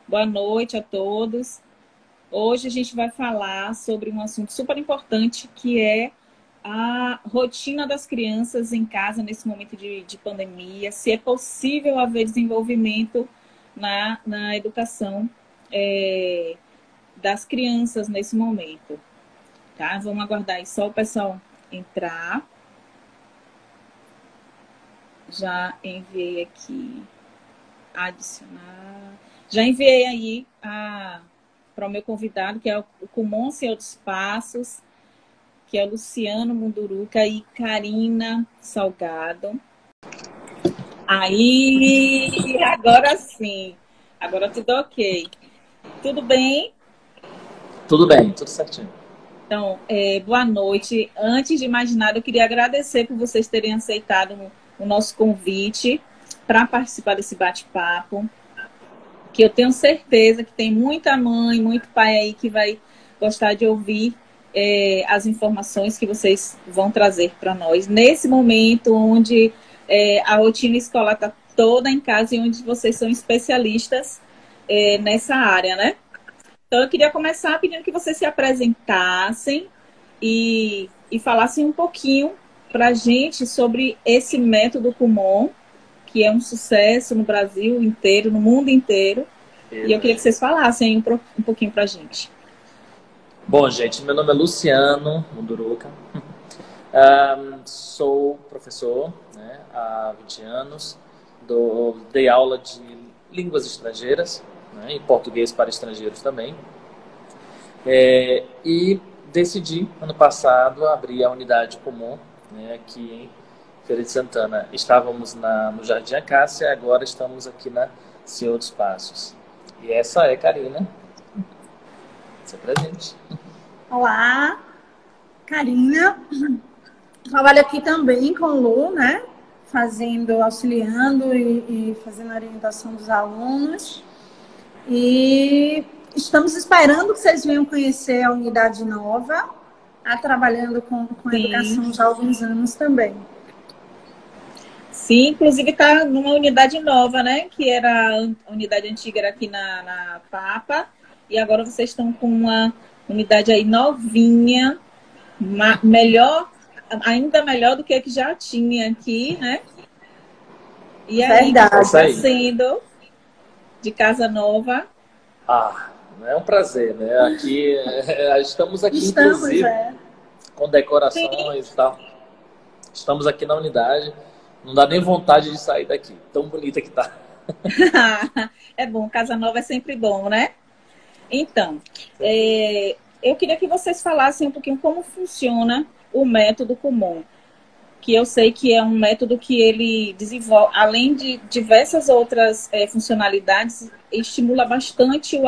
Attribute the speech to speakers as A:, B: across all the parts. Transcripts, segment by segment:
A: Boa noite a todos. Hoje a gente vai falar sobre um assunto super importante, que é a rotina das crianças em casa nesse momento de pandemia, se é possível haver desenvolvimento na educação das crianças nesse momento, tá? Vamos aguardar aí só o pessoal entrar. Já enviei aqui adicionar. Já enviei aí para o meu convidado, que é o Kumon Senhor dos Passos, que é o Luciano Munduruca e Karina Salgado. Aí, agora sim. Agora tudo ok. Tudo bem?
B: Tudo bem, tudo certinho.
A: Então, boa noite. Antes de mais nada, eu queria agradecer por vocês terem aceitado o nosso convite para participar desse bate-papo, que eu tenho certeza que tem muita mãe, muito pai aí que vai gostar de ouvir as informações que vocês vão trazer para nós, nesse momento onde a rotina escolar está toda em casa e onde vocês são especialistas nessa área, né? Então, eu queria começar pedindo que vocês se apresentassem e falassem um pouquinho para a gente sobre esse método Kumon, que é um sucesso no Brasil inteiro, no mundo inteiro. E eu queria que vocês falassem um pouquinho para a gente.
B: Bom, gente, meu nome é Luciano Munduruca. Sou professor, né, há 20 anos. Dei aula de línguas estrangeiras, né, e português para estrangeiros também. E decidi, ano passado, abrir a unidade Kumon, né, aqui em Feira de Santana. Estávamos no Jardim Acácia, agora estamos aqui na Senhor dos Passos. E essa é Karina. Se apresente.
C: Olá, Karina. Trabalho aqui também com o Lu, né? Auxiliando e fazendo a orientação dos alunos. E estamos esperando que vocês venham conhecer a unidade nova. Está trabalhando com educação já há alguns anos também.
A: Sim, inclusive está numa unidade nova, né? Que era a unidade antiga era aqui na Papa. E agora vocês estão com uma unidade aí novinha, melhor, ainda melhor do que a que já tinha aqui, né? E aí,
C: verdade,
A: está sendo de casa nova.
B: É um prazer, né? Aqui, estamos aqui, inclusive, com decorações e tal. Estamos aqui na unidade. Não dá nem vontade de sair daqui. Tão bonita que tá.
A: É bom, casa nova é sempre bom, né? Então, eu queria que vocês falassem um pouquinho como funciona o método Kumon, que eu sei que é um método que ele desenvolve, além de diversas outras funcionalidades, estimula bastante o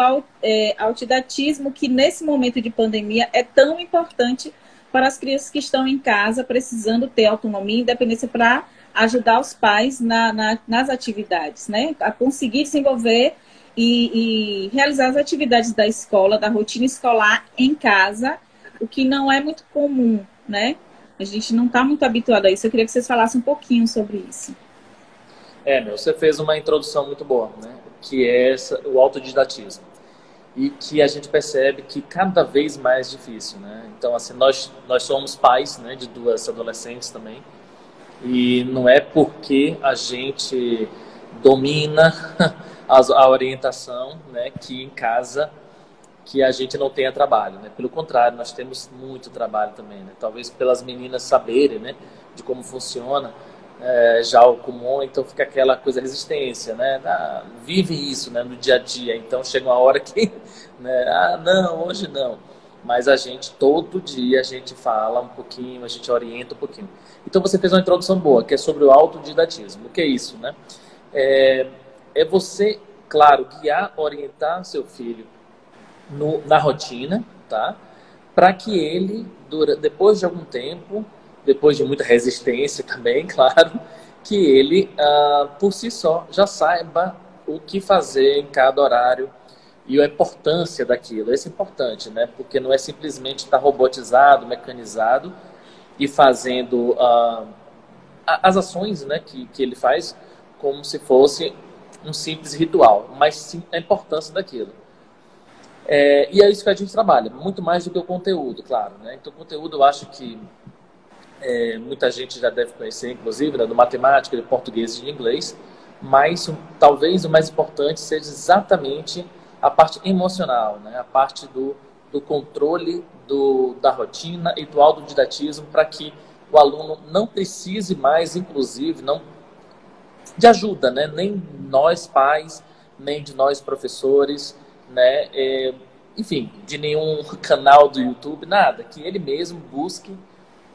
A: autodidatismo, que nesse momento de pandemia é tão importante para as crianças que estão em casa, precisando ter autonomia e independência para ajudar os pais nas atividades, né? A conseguir desenvolver e realizar as atividades da escola, da rotina escolar em casa, o que não é muito comum, né? A gente não está muito habituado a isso. Eu queria que vocês falassem um pouquinho sobre isso.
B: Você fez uma introdução muito boa, né? Que é o autodidatismo. E que a gente percebe que cada vez mais difícil, né? Então, assim, nós somos pais, né, de duas adolescentes também. E não é porque a gente domina a orientação, né, que em casa que a gente não tenha trabalho, né? Pelo contrário, nós temos muito trabalho também, né? Talvez pelas meninas saberem, né, de como funciona já o Kumon, então fica aquela coisa resistência, né? Vive isso, né, no dia a dia. Então chega uma hora que, né, não, hoje não. Mas a gente, todo dia, a gente fala um pouquinho, a gente orienta um pouquinho. Então você fez uma introdução boa, que é sobre o autodidatismo. O que é isso, né? É você, claro, guiar, orientar seu filho na rotina, tá? Para que ele, depois de algum tempo, depois de muita resistência também, claro, que ele, por si só, já saiba o que fazer em cada horário e a importância daquilo. Isso é importante, né? Porque não é simplesmente estar robotizado, mecanizado e fazendo as ações, né, que ele faz como se fosse um simples ritual, mas sim a importância daquilo. E é isso que a gente trabalha, muito mais do que o conteúdo, claro, né? Então, o conteúdo eu acho que muita gente já deve conhecer, inclusive, né, do matemática, de português e de inglês, mas talvez o mais importante seja exatamente a parte emocional, né? A parte do controle da rotina e do autodidatismo, para que o aluno não precise mais, inclusive, não de ajuda, né? Nem nós pais, nem de nós professores, né? Enfim, de nenhum canal do YouTube, nada. Que ele mesmo busque,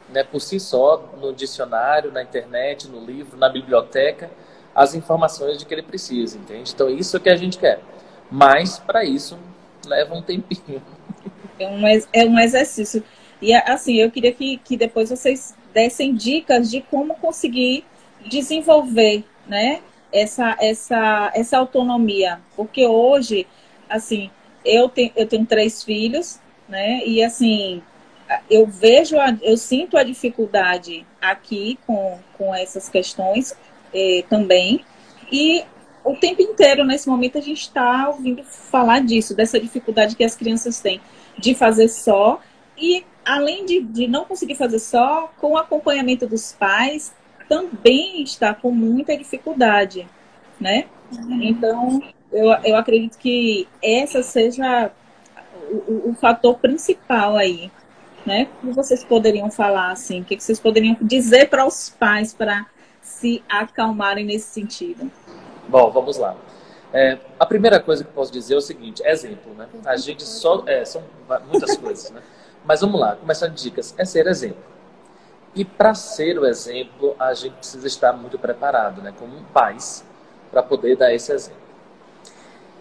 B: né, por si só, no dicionário, na internet, no livro, na biblioteca, as informações de que ele precisa, entende? Então, isso é o que a gente quer. Mas, para isso, leva um tempinho.
A: É um exercício. E, assim, eu queria que depois vocês dessem dicas de como conseguir desenvolver, né, essa autonomia. Porque hoje, assim, eu tenho 3 filhos, né, e, assim, eu sinto a dificuldade aqui com essas questões também. E o tempo inteiro, nesse momento, a gente está ouvindo falar disso, dessa dificuldade que as crianças têm de fazer só. E, além de não conseguir fazer só, com o acompanhamento dos pais, também está com muita dificuldade, né? Então, eu acredito que essa seja o fator principal aí, né? O que vocês poderiam falar, assim? O que vocês poderiam dizer para os pais para se acalmarem nesse sentido?
B: Bom, vamos lá. A primeira coisa que eu posso dizer é o seguinte, exemplo, né? A gente são muitas coisas, né? Mas vamos lá, começando dicas, é ser exemplo. E para ser o exemplo, a gente precisa estar muito preparado, né? Como pais, para poder dar esse exemplo.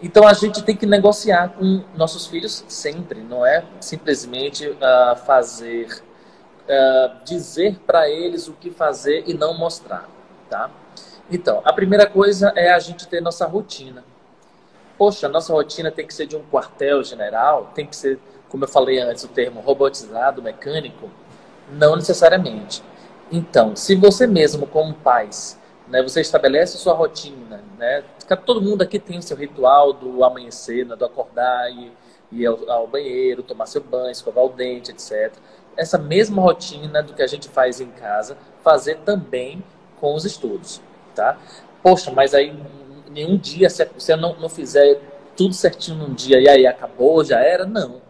B: Então, a gente tem que negociar com nossos filhos sempre, não é simplesmente dizer para eles o que fazer e não mostrar, tá? Então, a primeira coisa é a gente ter nossa rotina. Poxa, nossa rotina tem que ser de um quartel-general, tem que ser, como eu falei antes, o termo robotizado, mecânico? Não necessariamente. Então, se você mesmo, como pais, né, você estabelece sua rotina, né? Todo mundo aqui tem o seu ritual do amanhecer, né, do acordar e ir ao banheiro, tomar seu banho, escovar o dente, etc. Essa mesma rotina do que a gente faz em casa, fazer também com os estudos, tá? Poxa, mas aí nenhum dia, se você não fizer tudo certinho num dia e aí acabou, já era? Não.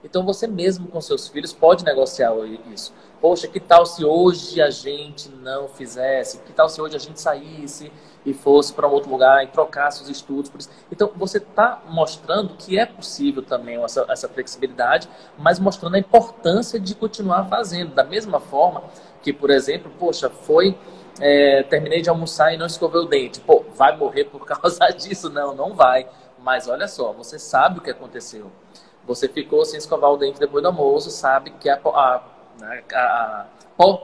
B: Então você mesmo com seus filhos pode negociar isso. Poxa, que tal se hoje a gente não fizesse? Que tal se hoje a gente saísse e fosse para um outro lugar e trocasse os estudos? Por isso. Então você está mostrando que é possível também essa flexibilidade, mas mostrando a importância de continuar fazendo. Da mesma forma que, por exemplo, poxa, terminei de almoçar e não escovei o dente. Pô, vai morrer por causa disso? Não, não vai. Mas olha só, você sabe o que aconteceu. Você ficou sem escovar o dente depois do almoço, sabe que a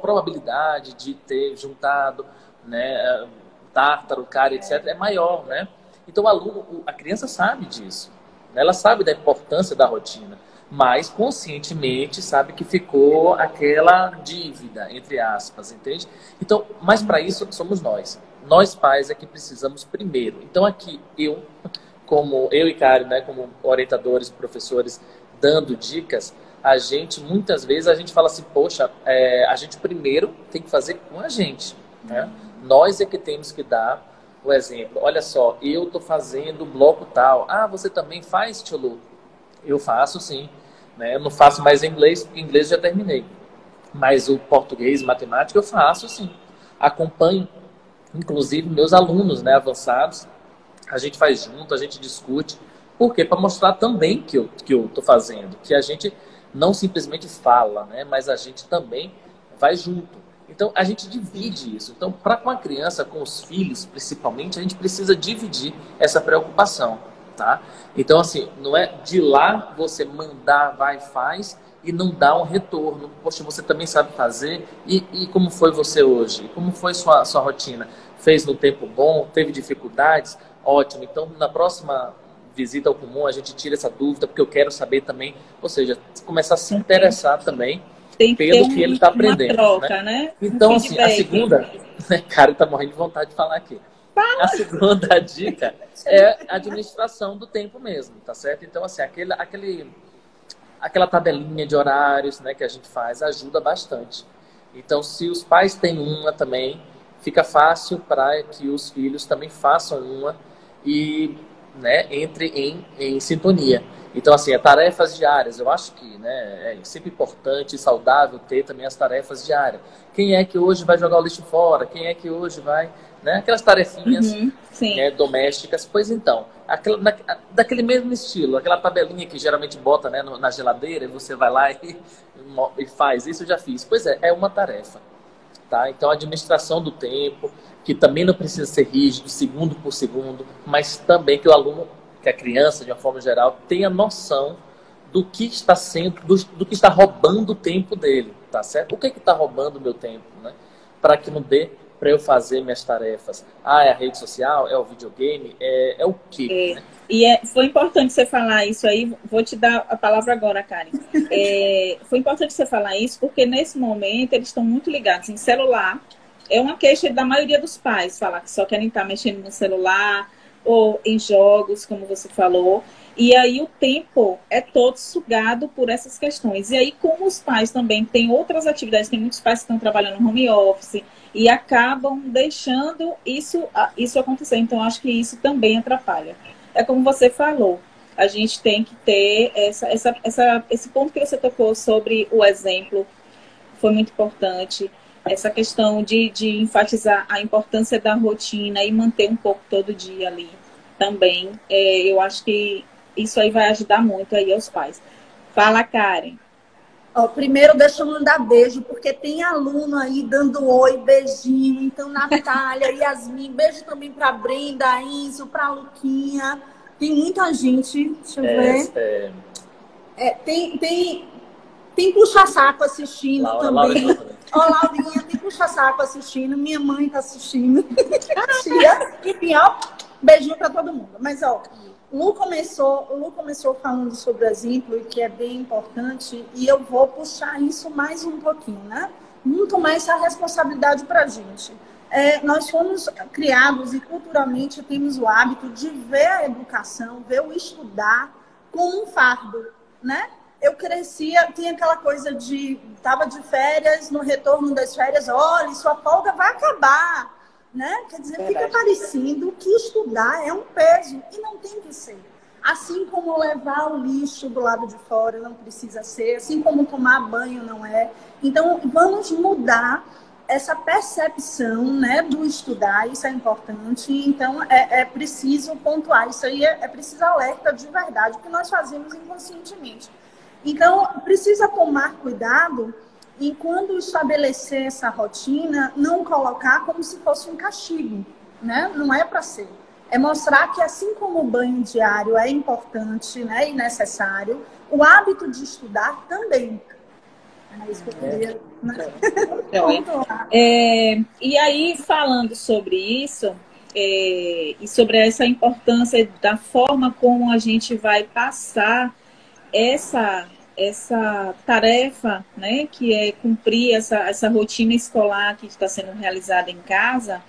B: probabilidade de ter juntado, né, tártaro, cárie, etc., é maior, né? Então a criança sabe disso. Ela sabe da importância da rotina, mas conscientemente sabe que ficou aquela dívida, entre aspas, entende? Então, mas para isso somos nós. Nós pais é que precisamos primeiro. Então aqui eu e Karen, né, como orientadores, professores, dando dicas, muitas vezes a gente fala assim, poxa, a gente primeiro tem que fazer com a gente, né? Nós é que temos que dar o exemplo. Olha só, eu estou fazendo bloco tal. Ah, você também faz, tio Lu? Eu faço, sim. Né? Eu não faço mais inglês, porque inglês já terminei. Mas o português, matemática, eu faço, sim. Acompanho, inclusive, meus alunos, né, avançados. A gente faz junto, a gente discute. Por quê? Para mostrar também que eu estou fazendo. Que a gente não simplesmente fala, né? Mas a gente também vai junto. Então, a gente divide isso. Então, com a criança, com os filhos, principalmente, a gente precisa dividir essa preocupação, tá? Então, assim, não é de lá você mandar, vai, faz, e não dar um retorno. Poxa, você também sabe fazer? E como foi você hoje? Como foi sua rotina? Fez no tempo bom? Teve dificuldades? Ótimo. Então, na próxima visita ao comum, a gente tira essa dúvida, porque eu quero saber também, ou seja, começar a se interessar também pelo que ele está aprendendo.
A: Troca, né?
B: Então, assim, a segunda, né, cara, tá morrendo de vontade de falar aqui. A segunda dica é a administração do tempo mesmo, tá certo? Então, assim, aquela tabelinha de horários, né, que a gente faz ajuda bastante. Então, se os pais têm uma também, fica fácil para que os filhos também façam uma e, né, entre em sintonia. Então, assim, tarefas diárias, eu acho que, né, é sempre importante e saudável ter também as tarefas diárias. Quem é que hoje vai jogar o lixo fora? Quem é que hoje vai... Né? Aquelas tarefinhas né, domésticas. Pois então, daquele mesmo estilo, aquela tabelinha que geralmente bota, né, na geladeira e você vai lá e faz. Isso eu já fiz. Pois é uma tarefa. Tá? Então, a administração do tempo, que também não precisa ser rígido, segundo por segundo, mas também que o aluno, que a criança, de uma forma geral, tenha noção do que está sendo, do que está roubando o tempo dele, tá certo? O que está roubando o meu tempo, né? Para que não dê para eu fazer minhas tarefas. É a rede social, é o videogame, é o quê? Né?
A: E foi importante você falar isso aí, vou te dar a palavra agora, Karen. Foi importante você falar isso, porque nesse momento eles estão muito ligados em celular. É uma queixa da maioria dos pais, falar que só querem estar mexendo no celular ou em jogos, como você falou. E aí o tempo é todo sugado por essas questões. E aí, como os pais também têm outras atividades, tem muitos pais que estão trabalhando no home office e acabam deixando isso acontecer. Então, acho que isso também atrapalha. É como você falou, a gente tem que ter esse ponto que você tocou sobre o exemplo, foi muito importante. Essa questão de enfatizar a importância da rotina e manter um pouco todo dia ali também. Eu acho que isso aí vai ajudar muito aí aos pais. Fala, Karen.
C: Primeiro, deixa eu mandar beijo, porque tem aluno aí dando oi, beijinho. Então, Natália, Yasmin, beijo também para Brenda, Enzo, para Luquinha. Tem muita gente, deixa eu ver. Tem puxa-saco assistindo também. Laurinha, tem puxa-saco assistindo. Minha mãe tá assistindo. Tia. Enfim, beijinho para todo mundo. Mas, Lu começou falando sobre o exemplo, e que é bem importante, e eu vou puxar isso mais um pouquinho, né? Muito mais a responsabilidade para a gente. Nós fomos criados e culturalmente temos o hábito de ver a educação, ver o estudar como um fardo, né? Eu crescia, tinha aquela coisa estava de férias, no retorno das férias, olha, sua folga vai acabar. Né? Quer dizer, fica parecendo que estudar é um peso e não tem que ser. Assim como levar o lixo do lado de fora não precisa ser, assim como tomar banho não é. Então, vamos mudar essa percepção, né, do estudar, isso é importante. Então, é preciso pontuar, isso aí é preciso alerta de verdade, que nós fazemos inconscientemente. Então, precisa tomar cuidado e quando estabelecer essa rotina, não colocar como se fosse um castigo, né? Não é para ser. É mostrar que assim como o banho diário é importante, né, e necessário, o hábito de estudar também. É isso que eu queria, né?
A: E aí, falando sobre isso, e sobre essa importância da forma como a gente vai passar essa tarefa, né, que é cumprir essa rotina escolar que está sendo realizada em casa,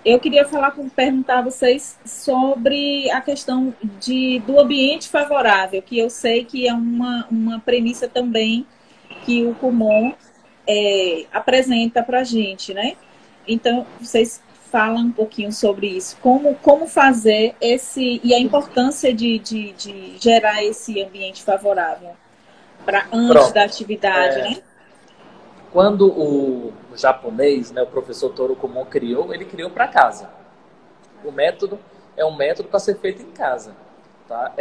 A: eu queria perguntar a vocês sobre a questão do ambiente favorável, que eu sei que é uma premissa também que o Kumon apresenta para a gente, né? Então, vocês falam um pouquinho sobre isso, como fazer e a importância de gerar esse ambiente favorável antes da atividade, né?
B: Quando o japonês, né, o professor Toru Kumon ele criou para casa. O método é um método para ser feito em casa. Tá?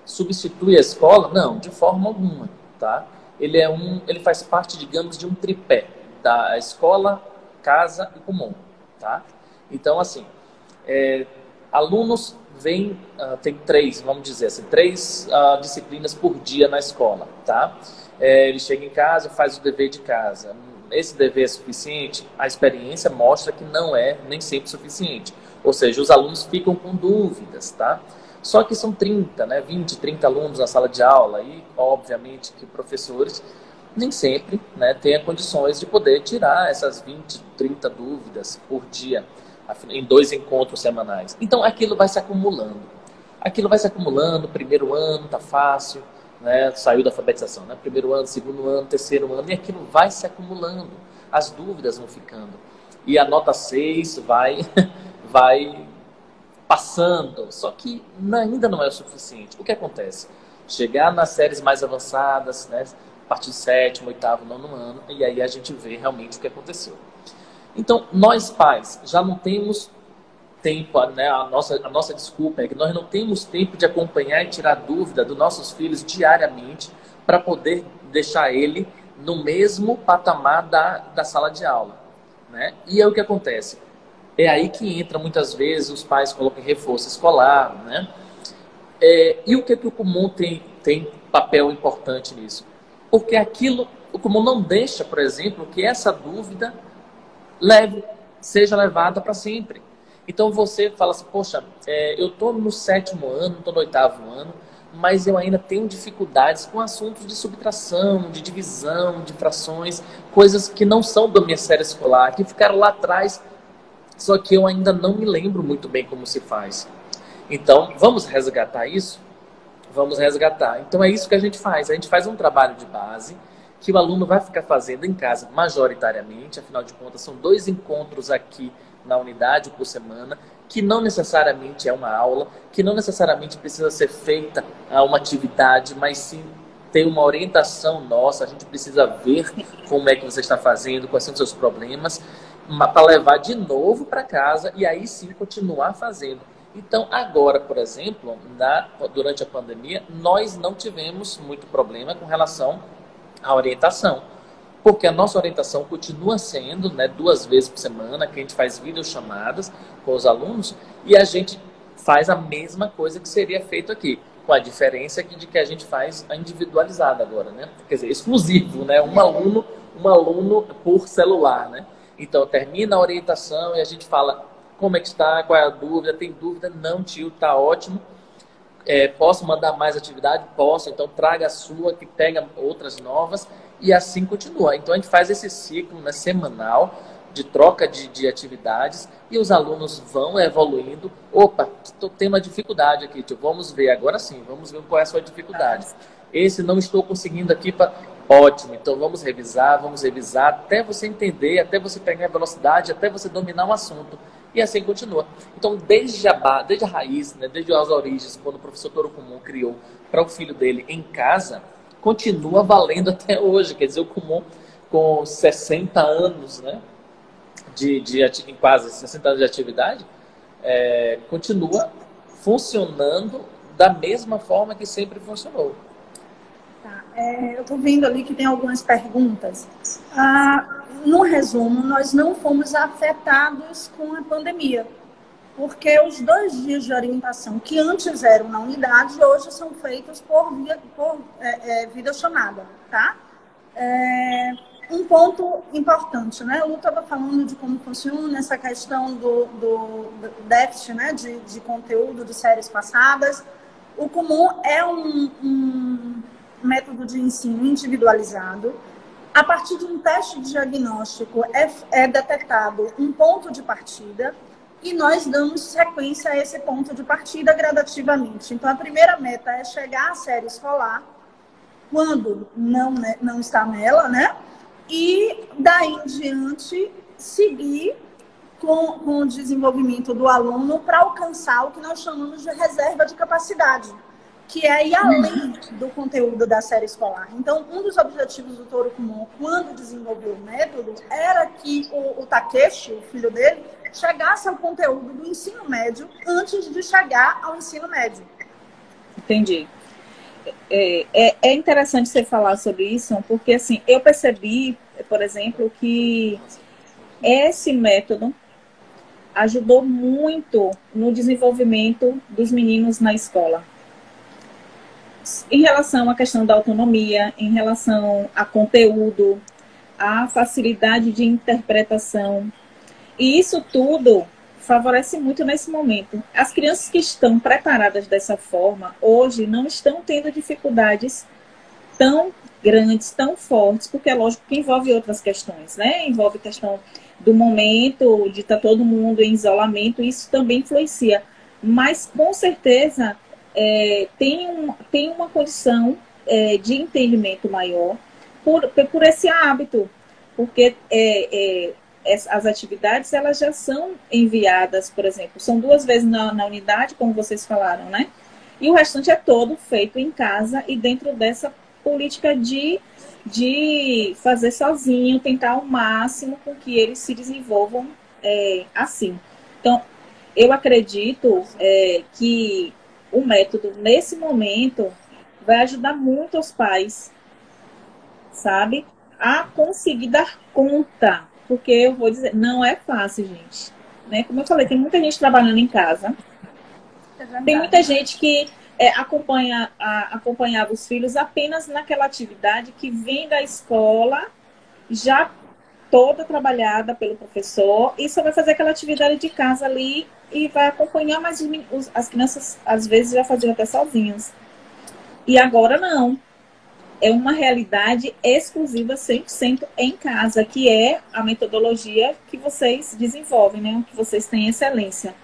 B: Substitui a escola? Não, de forma alguma. Tá? Ele faz parte, digamos, de um tripé da escola, casa e Kumon. Tá? Então, assim, alunos tem vamos dizer assim, 3 disciplinas por dia na escola, tá? Ele chega em casa e faz o dever de casa. Esse dever é suficiente? A experiência mostra que não é nem sempre suficiente. Ou seja, os alunos ficam com dúvidas, tá? Só que são 20, 30 alunos na sala de aula e, obviamente, que professores nem sempre, né, têm condições de poder tirar essas 20, 30 dúvidas por dia. em 2 encontros semanais. Então, aquilo vai se acumulando. Aquilo vai se acumulando, primeiro ano tá fácil, né? Saiu da alfabetização, né? Primeiro ano, segundo ano, terceiro ano, e aquilo vai se acumulando. As dúvidas vão ficando. E a nota 6 vai passando. Só que ainda não é o suficiente. O que acontece? Chegar nas séries mais avançadas, né? A partir do 7º, 8º, 9º ano, e aí a gente vê realmente o que aconteceu. Então, nós pais já não temos tempo, né? A nossa desculpa é que nós não temos tempo de acompanhar e tirar dúvida dos nossos filhos diariamente para poder deixar ele no mesmo patamar da sala de aula, né? E é o que acontece. É aí que entra, muitas vezes, os pais colocam reforço escolar, né? E o que o Kumon tem papel importante nisso? Porque o Kumon não deixa, por exemplo, que essa dúvida seja levada para sempre. Então você fala assim, poxa, eu estou no 7º ano, estou no 8º ano, mas eu ainda tenho dificuldades com assuntos de subtração, de divisão, de frações, coisas que não são da minha série escolar, que ficaram lá atrás, só que eu ainda não me lembro muito bem como se faz. Então, vamos resgatar isso? Vamos resgatar. Então é isso que a gente faz. A gente faz um trabalho de base que o aluno vai ficar fazendo em casa majoritariamente, afinal de contas são 2 encontros aqui na unidade por semana, que não necessariamente é uma aula, que não necessariamente precisa ser feita uma atividade, mas sim ter uma orientação nossa, a gente precisa ver como é que você está fazendo, quais são os seus problemas, para levar de novo para casa e aí sim continuar fazendo. Então, agora, por exemplo, durante a pandemia, nós não tivemos muito problema com relação à orientação. Porque a nossa orientação continua sendo, né, 2 vezes por semana, que a gente faz videochamadas com os alunos e a gente faz a mesma coisa que seria feito aqui, com a diferença de que a gente faz a individualizada agora, né? Quer dizer, exclusivo, né? Um aluno por celular, né? Então, termina a orientação e a gente fala como é que está, qual é a dúvida, tem dúvida? Não, tio, tá ótimo. Posso mandar mais atividade? Posso, então traga a sua, que pega outras novas e assim continua. Então a gente faz esse ciclo, né, semanal de troca de atividades e os alunos vão evoluindo. Opa, estou tendo uma dificuldade aqui, tio, vamos ver, agora sim, vamos ver qual é a sua dificuldade. Esse não estou conseguindo aqui, ótimo, então vamos revisar até você entender, até você pegar a velocidade, até você dominar o assunto. E assim continua. Então, desde a raiz, né, desde as origens, quando o professor Toru Kumon criou para o filho dele em casa, continua valendo até hoje. Quer dizer, o Kumon, com 60 anos, né, quase 60 anos de atividade, continua funcionando da mesma forma que sempre funcionou.
C: Tá. Eu estou vendo ali que tem algumas perguntas. No resumo, nós não fomos afetados com a pandemia, porque os 2 dias de orientação que antes eram na unidade, hoje são feitos por videochamada, tá? Um ponto importante, né? O Lu estava falando de como funciona essa questão do déficit, né? de conteúdo de séries passadas. O Kumon é um método de ensino individualizado. A partir de um teste de diagnóstico é detectado um ponto de partida e nós damos sequência a esse ponto de partida gradativamente. Então, a primeira meta é chegar à série escolar, quando não está nela, né? E daí em diante seguir com o desenvolvimento do aluno para alcançar o que nós chamamos de reserva de capacidade, que é ir além do conteúdo da série escolar. Então, um dos objetivos do Toru Kumon, quando desenvolveu o método, era que o Takeshi, o filho dele, chegasse ao conteúdo do ensino médio antes de chegar ao ensino médio.
A: Entendi. É interessante você falar sobre isso, porque assim, eu percebi, por exemplo, que esse método ajudou muito no desenvolvimento dos meninos na escola. Em relação à questão da autonomia, em relação a conteúdo, a facilidade de interpretação. E isso tudo favorece muito nesse momento. As crianças que estão preparadas dessa forma, hoje, não estão tendo dificuldades tão grandes, tão fortes, porque é lógico que envolve outras questões, né? Envolve a questão do momento, de estar todo mundo em isolamento, isso também influencia. Mas, com certeza, tem uma condição de entendimento maior por esse hábito, porque as atividades, elas já são enviadas, por exemplo, são 2 vezes na unidade, como vocês falaram, né? E o restante é todo feito em casa e dentro dessa política de fazer sozinho, tentar ao máximo com que eles se desenvolvam assim. Então, eu acredito que o método, nesse momento, vai ajudar muito os pais, sabe? A conseguir dar conta. Porque eu vou dizer, não é fácil, gente. Né? Como eu falei, tem muita gente trabalhando em casa. Tem muita gente que acompanhava os filhos apenas naquela atividade que vem da escola, já toda trabalhada pelo professor, e só vai fazer aquela atividade de casa ali e vai acompanhar, mas as crianças às vezes já faziam até sozinhas. E agora não. É uma realidade exclusiva 100% em casa, que é a metodologia que vocês desenvolvem, né? Que vocês têm excelência.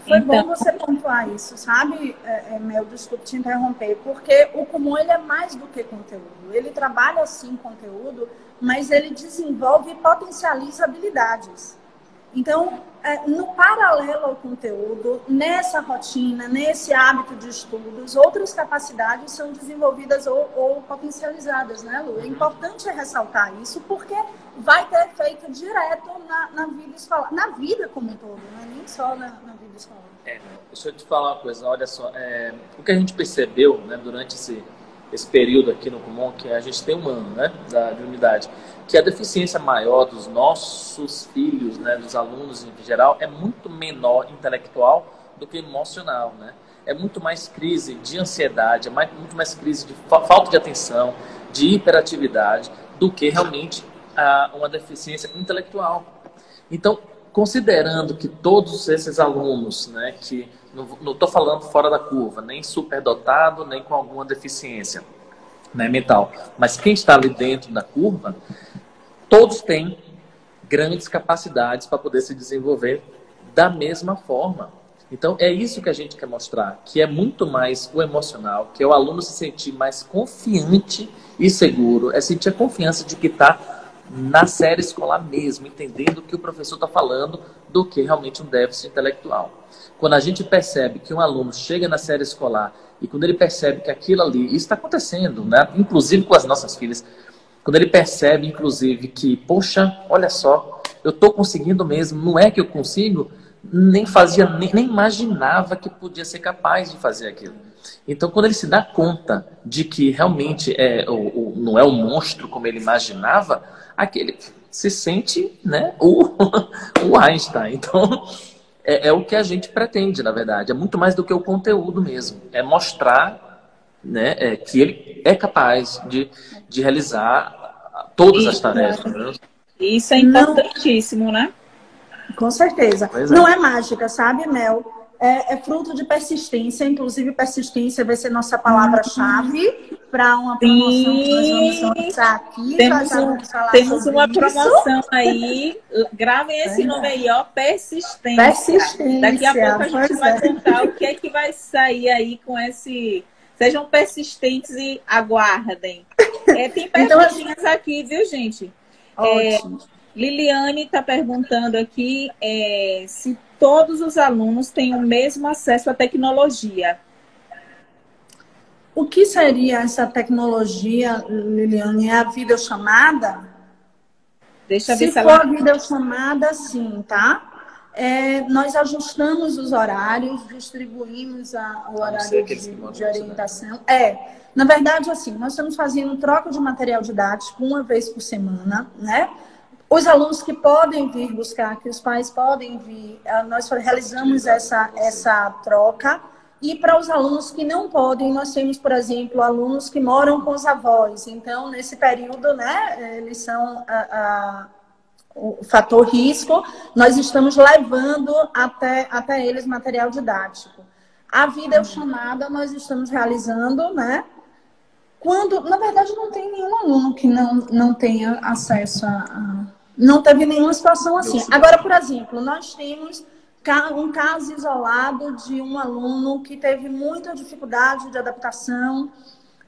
C: Foi bom você pontuar isso, sabe, Mel, desculpe te interromper, porque o Kumon, ele é mais do que conteúdo. Ele trabalha, sim, conteúdo, mas ele desenvolve e potencializa habilidades. Então, no paralelo ao conteúdo, nessa rotina, nesse hábito de estudos, outras capacidades são desenvolvidas ou potencializadas, né, Lu? É importante ressaltar isso, porque vai ter efeito direto na vida escolar, na vida como um todo, não é nem só na vida escolar.
B: Deixa eu te falar uma coisa, olha só, o que a gente percebeu, né, durante esse período aqui no Kumon, que a gente tem um ano, né, de unidade, que a deficiência maior dos nossos filhos, né, dos alunos em geral, é muito menor intelectual do que emocional, né? É muito mais crise de ansiedade, muito mais crise de falta de atenção, de hiperatividade, do que realmente uma deficiência intelectual. Então, considerando que todos esses alunos, né, que não estou falando fora da curva, nem superdotado, nem com alguma deficiência, né, mental, mas quem está ali dentro da curva, todos têm grandes capacidades para poder se desenvolver da mesma forma. Então, é isso que a gente quer mostrar, que é muito mais o emocional, que é o aluno se sentir mais confiante e seguro, é sentir a confiança de que está na série escolar mesmo, entendendo o que o professor está falando, do que realmente um déficit intelectual. Quando a gente percebe que um aluno chega na série escolar e quando ele percebe que aquilo ali, isso está acontecendo, né? Inclusive com as nossas filhas, quando ele percebe, inclusive, que, poxa, olha só, eu estou conseguindo mesmo, não é que eu consigo, nem imaginava que podia ser capaz de fazer aquilo. Então, quando ele se dá conta de que realmente não é um monstro como ele imaginava, aquele se sente, né, o Einstein. Então, é o que a gente pretende, na verdade. É muito mais do que o conteúdo mesmo. É mostrar, né, que ele é capaz de realizar todas as tarefas. Né?
A: Isso é importantíssimo, né?
C: Com certeza. Não é mágica, sabe, Mel? É fruto de persistência. Inclusive, persistência vai ser nossa palavra-chave para uma promoção que nós vamos lançar aqui.
A: Temos uma promoção aí. Gravem esse nome aí, ó. Persistência. Daqui a pouco a gente vai contar o que é que vai sair aí com esse... Sejam persistentes e aguardem. Tem perguntinhas aqui, viu, gente?
C: Ótimo.
A: Liliane está perguntando aqui se todos os alunos têm o mesmo acesso à tecnologia.
C: O que seria essa tecnologia, Liliane? É a videochamada?
A: Deixa eu ver
C: se for a videochamada, sim, tá? Nós ajustamos os horários, distribuímos o horário de orientação. Na verdade, assim, nós estamos fazendo troca de material didático uma vez por semana, né? Os alunos que podem vir buscar, que os pais podem vir, nós realizamos essa troca. E para os alunos que não podem, nós temos, por exemplo, alunos que moram com os avós. Então, nesse período, né, eles são o fator risco, nós estamos levando até eles material didático. A videochamada nós estamos realizando, né, Quando, na verdade, não tem nenhum aluno que não tenha acesso não teve nenhuma situação assim. Agora, por exemplo, nós temos um caso isolado de um aluno que teve muita dificuldade de adaptação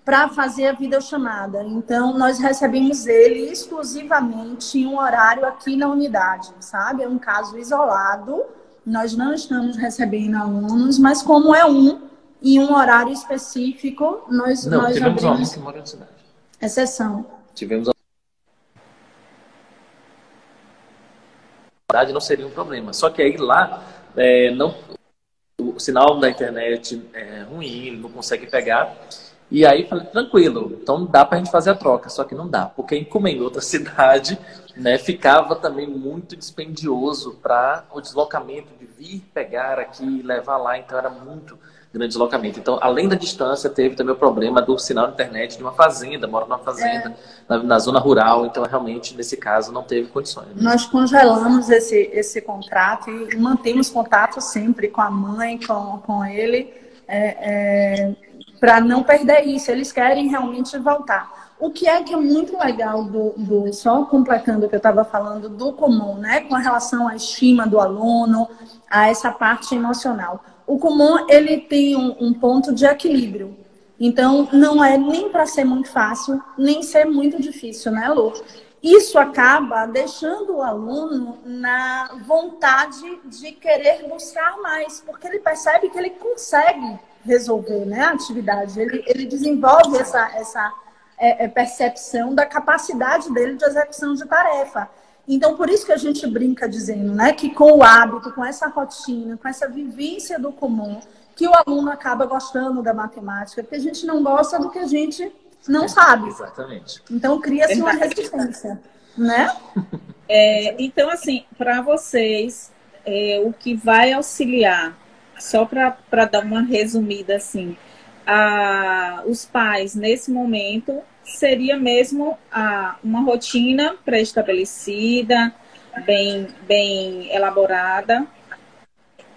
C: para fazer a videochamada. Então, nós recebemos ele exclusivamente em um horário aqui na unidade, sabe? É um caso isolado, nós não estamos recebendo alunos, mas como é em um horário específico, nós
B: tivemos
C: abrimos
B: alunos que moram na cidade.
C: Exceção.
B: Tivemos não seria um problema. Só que aí lá, o sinal da internet é ruim, ele não consegue pegar. E aí falei, tranquilo, então dá pra gente fazer a troca. Só que não dá, porque como em outra cidade, né, ficava também muito dispendioso para o deslocamento de vir pegar aqui e levar lá. Então era muito grande deslocamento. Então, além da distância, teve também o problema do sinal de internet de uma fazenda, mora numa fazenda, na zona rural. Então, realmente, nesse caso, não teve condições.
C: Nós congelamos esse contrato e mantemos contato sempre com a mãe, com ele, para não perder isso. Eles querem realmente voltar. O que é muito legal só completando o que eu estava falando, do comum, né? Com relação à estima do aluno, a essa parte emocional. O comum, ele tem um ponto de equilíbrio. Então, não é nem para ser muito fácil, nem ser muito difícil, né, Lu? Isso acaba deixando o aluno na vontade de querer buscar mais, porque ele percebe que ele consegue resolver, né, a atividade. Ele desenvolve essa percepção da capacidade dele de execução de tarefa. Então, por isso que a gente brinca dizendo, né, que com o hábito, com essa rotina, com essa vivência do comum, que o aluno acaba gostando da matemática, porque a gente não gosta do que a gente não sabe.
B: Exatamente.
C: Então, cria-se uma resistência, né?
A: Então, assim, para vocês, o que vai auxiliar, só para dar uma resumida, assim, os pais, nesse momento, seria mesmo uma rotina pré-estabelecida, bem elaborada,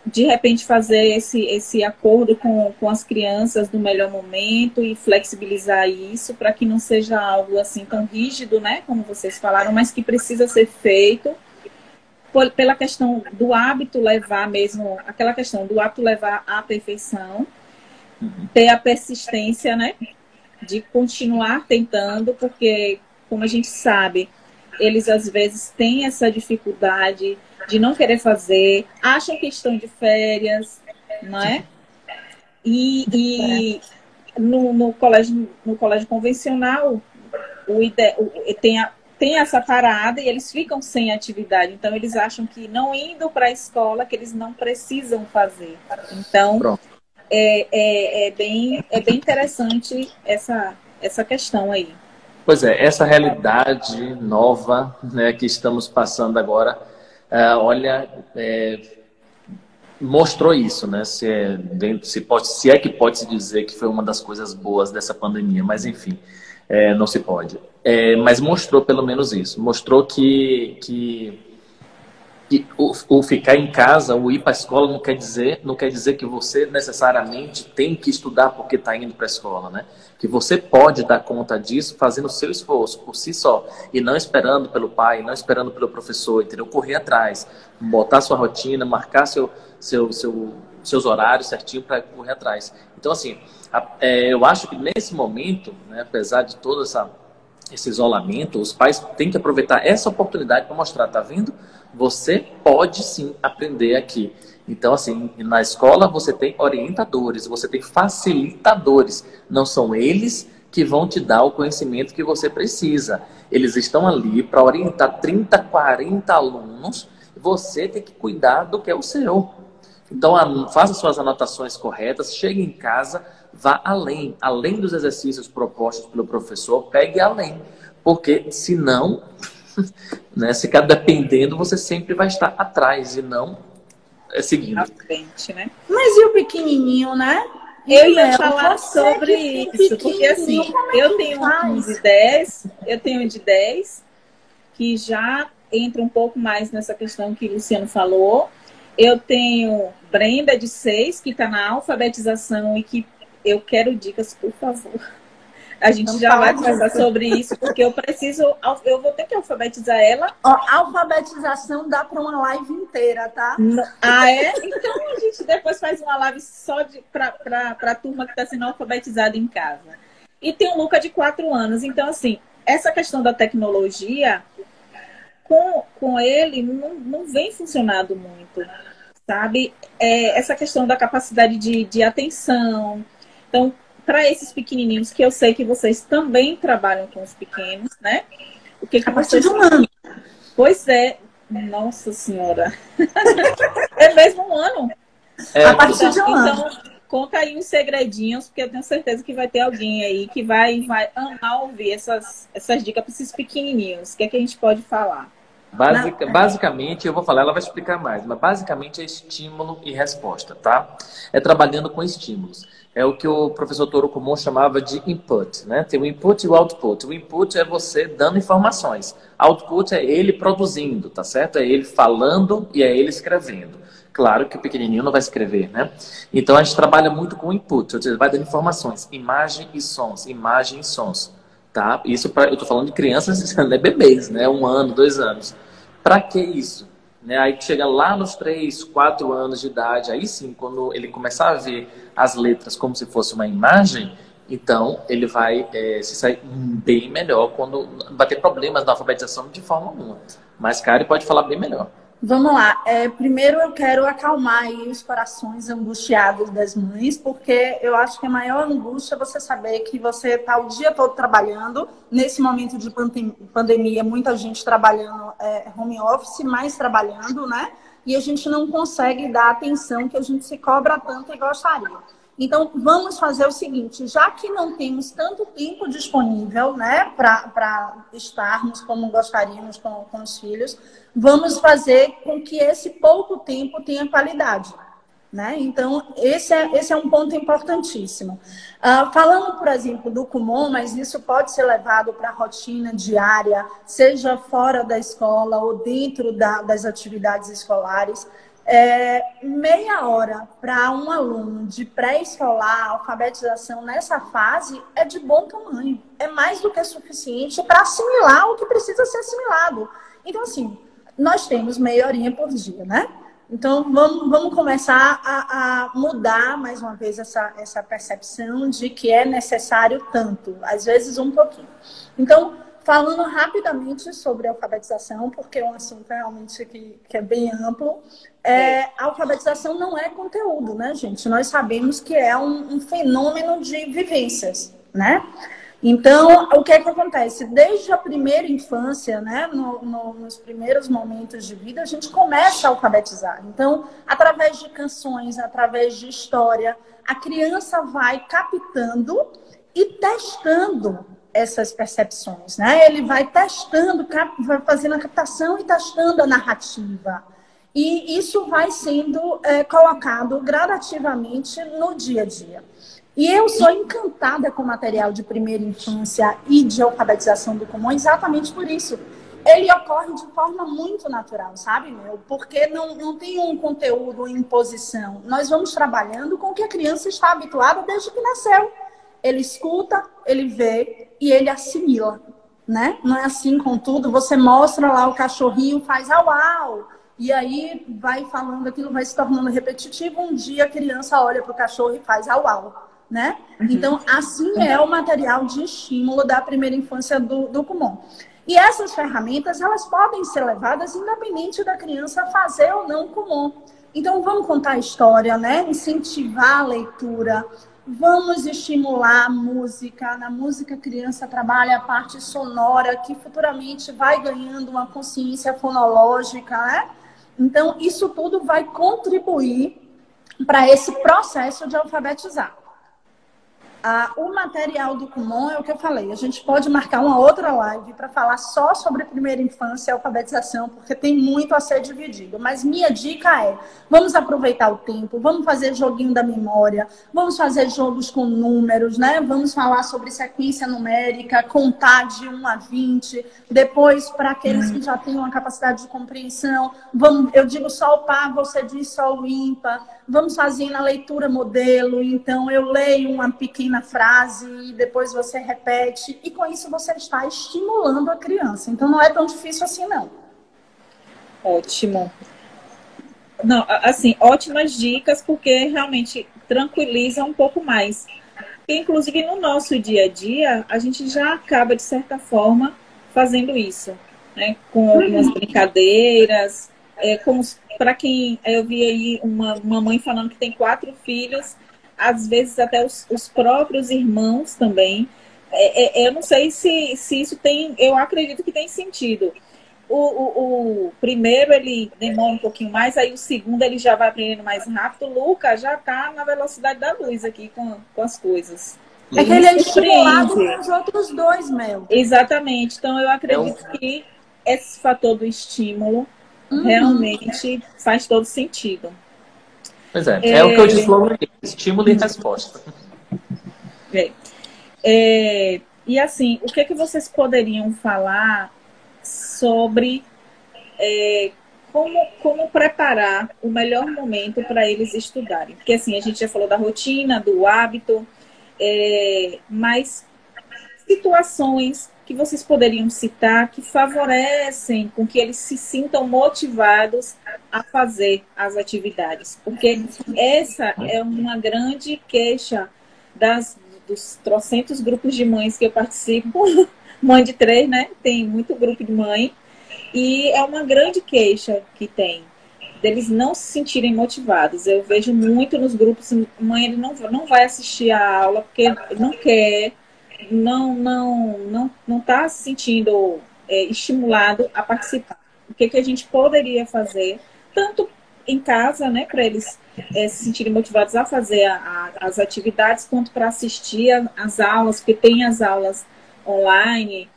A: de repente fazer esse acordo com as crianças no melhor momento e flexibilizar isso para que não seja algo assim tão rígido, né, como vocês falaram, mas que precisa ser feito pela questão do hábito levar mesmo, aquela questão do hábito levar à perfeição, ter a persistência, né, de continuar tentando, porque, como a gente sabe, eles às vezes têm essa dificuldade de não querer fazer, acham que estão de férias, não é? E no colégio convencional, tem essa parada e eles ficam sem atividade. Então, eles acham que não indo para a escola, que eles não precisam fazer. Então,
B: Pronto.
A: É bem interessante essa questão aí.
B: Pois é, essa realidade nova, né, que estamos passando agora, mostrou isso, né? Se é que pode se dizer que foi uma das coisas boas dessa pandemia, mas enfim, não se pode. Mas mostrou pelo menos isso. Mostrou que o ficar em casa, o ir para a escola não quer dizer que você necessariamente tem que estudar porque está indo para a escola, né? Que você pode dar conta disso fazendo o seu esforço por si só e não esperando pelo pai, não esperando pelo professor, entendeu? Correr atrás, botar sua rotina, marcar seus horários certinho para correr atrás. Então, assim, eu acho que nesse momento, né, apesar de todo esse isolamento, os pais têm que aproveitar essa oportunidade para mostrar, tá vendo? Você pode sim aprender aqui. Então, assim, na escola você tem orientadores, você tem facilitadores. Não são eles que vão te dar o conhecimento que você precisa. Eles estão ali para orientar 30, 40 alunos. Você tem que cuidar do que é o seu. Então, faça suas anotações corretas, chegue em casa, vá além. Além dos exercícios propostos pelo professor, pegue além. Porque, senão, né, se ficar dependendo, você sempre vai estar atrás e não seguindo.
A: À frente, né?
C: Mas e o pequenininho, né?
A: Eu ia falar sobre isso, porque assim, eu tenho um de 10, que já entra um pouco mais nessa questão que o Luciano falou. Eu tenho Brenda, de 6, que está na alfabetização e que eu quero dicas, por favor. A gente já vai conversar sobre isso, porque eu vou ter que alfabetizar ela.
C: Ó, a alfabetização dá para uma live inteira, tá?
A: Ah, é? Então a gente depois faz uma live só para a turma que está sendo alfabetizada em casa. E tem o Luca de 4 anos. Então, assim, essa questão da tecnologia, com ele, não vem funcionando muito, sabe? Essa questão da capacidade de atenção. Então, para esses pequenininhos, que eu sei que vocês também trabalham com os pequenos, né? O que vocês...
C: de um ano.
A: Pois é. Nossa Senhora. É mesmo um ano?
C: A partir de um ano.
A: Então, conta aí uns segredinhos, porque eu tenho certeza que vai ter alguém aí que vai amar ouvir essas dicas para esses pequenininhos. O que é que a gente pode falar?
B: Basicamente, eu vou falar, ela vai explicar mais, mas basicamente é estímulo e resposta, tá? É trabalhando com estímulos. É o que o professor Toro Kumon chamava de input, né? Tem o input e o output. O input é você dando informações. Output é ele produzindo, tá certo? É ele falando e é ele escrevendo. Claro que o pequenininho não vai escrever, né? Então a gente trabalha muito com input, ou seja, vai dando informações, imagem e sons, tá? Isso eu tô falando de crianças, né, bebês, né? 1 ano, 2 anos. Para que isso? Né? Aí chega lá nos 3, 4 anos de idade, aí sim, quando ele começar a ver as letras como se fosse uma imagem, então ele vai se sair bem melhor quando bater problemas na alfabetização de forma alguma. Mas Kari pode falar bem melhor.
C: Vamos lá. Primeiro eu quero acalmar aí os corações angustiados das mães, porque eu acho que a maior angústia é você saber que você está o dia todo trabalhando. Nesse momento de pandemia, muita gente trabalhando home office, mais trabalhando, né? E a gente não consegue dar a atenção que a gente se cobra tanto e gostaria. Então, vamos fazer o seguinte, já que não temos tanto tempo disponível, né, para estarmos como gostaríamos com os filhos, vamos fazer com que esse pouco tempo tenha qualidade, né? Então, esse é um ponto importantíssimo. Falando, por exemplo, do Kumon, mas isso pode ser levado para a rotina diária, seja fora da escola ou dentro das atividades escolares. Meia hora para um aluno de pré-escolar, alfabetização nessa fase é de bom tamanho. É mais do que suficiente para assimilar o que precisa ser assimilado. Então, assim, nós temos meia horinha por dia, né? Então, vamos começar a mudar, mais uma vez, essa percepção de que é necessário tanto, às vezes um pouquinho. Então, falando rapidamente sobre a alfabetização, porque é um assunto realmente que é bem amplo, a alfabetização não é conteúdo, né, gente? Nós sabemos que é um fenômeno de vivências, né? Então, o que é que acontece? Desde a primeira infância, né, nos primeiros momentos de vida, a gente começa a alfabetizar. Então, através de canções, através de história, a criança vai captando e testando essas percepções, né? Ele vai testando, vai fazendo a captação e testando a narrativa. E isso vai sendo colocado gradativamente no dia a dia. E eu sou encantada com o material de primeira infância e de alfabetização do Kumon exatamente por isso. Ele ocorre de forma muito natural, sabe, meu? Porque não tem um conteúdo em imposição. Nós vamos trabalhando com o que a criança está habituada desde que nasceu. Ele escuta, ele vê e ele assimila, né? Não é assim com tudo. Você mostra lá o cachorrinho, faz au, au. E aí vai falando, aquilo vai se tornando repetitivo. Um dia a criança olha para o cachorro e faz au, au, né? Então, assim é o material de estímulo da primeira infância do Kumon. E essas ferramentas, elas podem ser levadas independente da criança fazer ou não Kumon. Então, vamos contar a história, né? Incentivar a leitura. Vamos estimular a música. Na música, a criança trabalha a parte sonora, que futuramente vai ganhando uma consciência fonológica, né? Então, isso tudo vai contribuir para esse processo de alfabetizar. O material do Kumon é o que eu falei. A gente pode marcar uma outra live para falar só sobre a primeira infância e alfabetização, porque tem muito a ser dividido. Mas minha dica é, vamos aproveitar o tempo, vamos fazer joguinho da memória, vamos fazer jogos com números, né? Vamos falar sobre sequência numérica, contar de 1 a 20. Depois, para aqueles que já têm uma capacidade de compreensão, eu digo só o par, você diz só o ímpar. Vamos fazer na leitura modelo. Então, eu leio uma pequena pequena frase e depois você repete. E com isso você está estimulando a criança. Então não é tão difícil assim, não.
A: Ótimo. Não, assim, ótimas dicas, porque realmente tranquiliza um pouco mais. E, inclusive, no nosso dia a dia, a gente já acaba, de certa forma, fazendo isso, né? Com algumas brincadeiras, para quem eu vi aí uma mãe falando que tem 4 filhos, às vezes até os próprios irmãos também. Eu não sei se isso tem, eu acredito que tem sentido. O primeiro ele demora um pouquinho mais, aí o segundo ele já vai aprendendo mais rápido. O Lucas já está na velocidade da luz aqui com as coisas.
C: É que ele é estimulado com os outros 2, Mel.
A: Exatamente. Então eu acredito que esse fator do estímulo realmente faz todo sentido.
B: Pois é o que eu disse logo aqui, estímulo e resposta.
A: E assim, o que vocês poderiam falar sobre como preparar o melhor momento para eles estudarem? Porque assim, a gente já falou da rotina, do hábito, mas situações que vocês poderiam citar que favorecem com que eles se sintam motivados a fazer as atividades. Porque essa é uma grande queixa dos trocentos grupos de mães que eu participo. Mãe de 3, né? Tem muito grupo de mãe. E é uma grande queixa que tem, deles não se sentirem motivados. Eu vejo muito nos grupos, mãe, ele não vai assistir a aula porque não quer, não está se sentindo estimulado a participar. O que a gente poderia fazer, tanto em casa, né, para eles se sentirem motivados a fazer as atividades, quanto para assistir as aulas, porque tem as aulas online,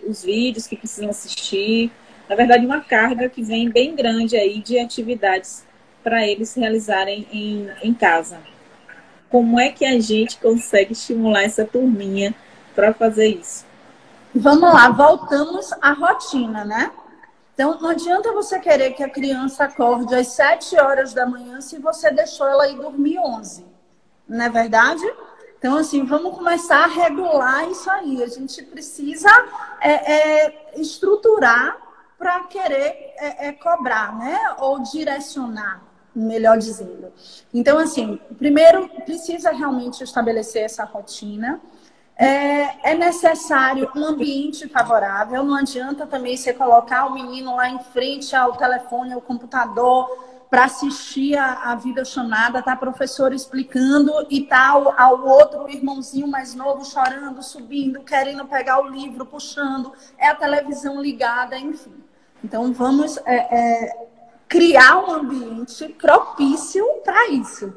A: os vídeos que precisam assistir. Na verdade, uma carga que vem bem grande aí de atividades para eles realizarem em casa. Como é que a gente consegue estimular essa turminha para fazer isso?
C: Vamos lá, voltamos à rotina, né? Então, não adianta você querer que a criança acorde às 7 horas da manhã se você deixou ela ir dormir 11. Não é verdade? Então, assim, vamos começar a regular isso aí. A gente precisa estruturar para querer cobrar, né? Ou direcionar, melhor dizendo. Então, assim, primeiro precisa realmente estabelecer essa rotina. É necessário um ambiente favorável. Não adianta também você colocar o menino lá em frente ao telefone, ao computador, para assistir a videochamada, tá a professora explicando e tal, ao outro irmãozinho mais novo chorando, subindo, querendo pegar o livro, puxando, a televisão ligada, enfim. Então, vamos criar um ambiente propício para isso.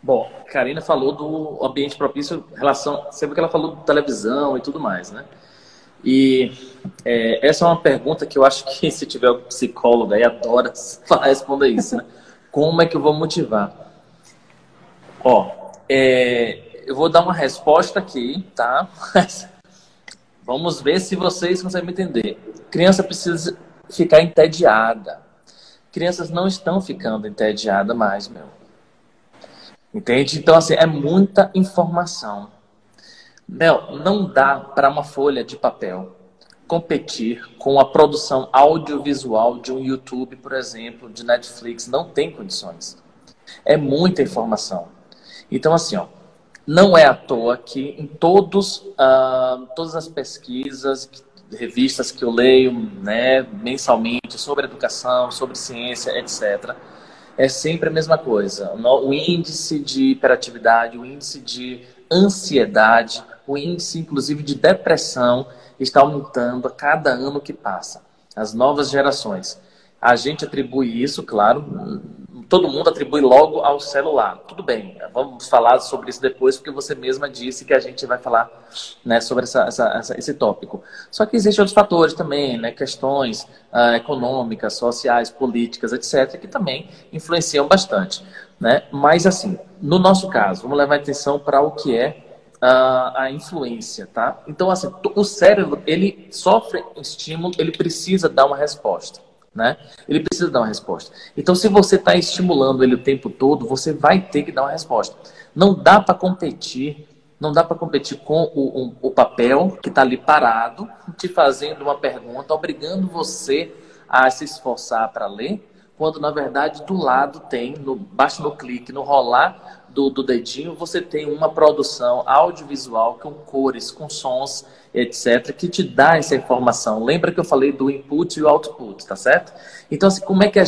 B: Bom, a Karina falou do ambiente propício em relação... Sempre que ela falou de televisão e tudo mais, né? E essa é uma pergunta que eu acho que se tiver um psicólogo aí adora responder isso, né? Como é que eu vou motivar? Eu vou dar uma resposta aqui, tá? Mas vamos ver se vocês conseguem me entender. Criança precisa ficar entediada. Crianças não estão ficando entediadas mais, meu. Entende? Então, assim, é muita informação. Não dá para uma folha de papel competir com a produção audiovisual de um YouTube, por exemplo, de Netflix. Não tem condições. É muita informação. Então, assim, não é à toa que em todas as pesquisas, revistas que eu leio, né, mensalmente sobre educação, sobre ciência, etc., é sempre a mesma coisa. O índice de hiperatividade, o índice de ansiedade, o índice, inclusive, de depressão está aumentando a cada ano que passa. As novas gerações. A gente atribui isso, claro, todo mundo atribui logo ao celular. Tudo bem, vamos falar sobre isso depois, porque você mesma disse que a gente vai falar, né, sobre esse tópico. Só que existem outros fatores também, né, questões econômicas, sociais, políticas, etc., que também influenciam bastante, né? Mas, assim, no nosso caso, vamos levar atenção para o que é a influência, tá? Então, assim, o cérebro, ele sofre estímulo, ele precisa dar uma resposta, né? Ele precisa dar uma resposta. Então, se você está estimulando ele o tempo todo, você vai ter que dar uma resposta. Não dá para competir. Não dá para competir com o papel que está ali parado, te fazendo uma pergunta, obrigando você a se esforçar para ler, quando na verdade do lado tem, basta no clique, no rolar do dedinho, você tem uma produção audiovisual com cores, com sons, etc., que te dá essa informação. Lembra que eu falei do input e o output, tá certo? Então, assim, como é que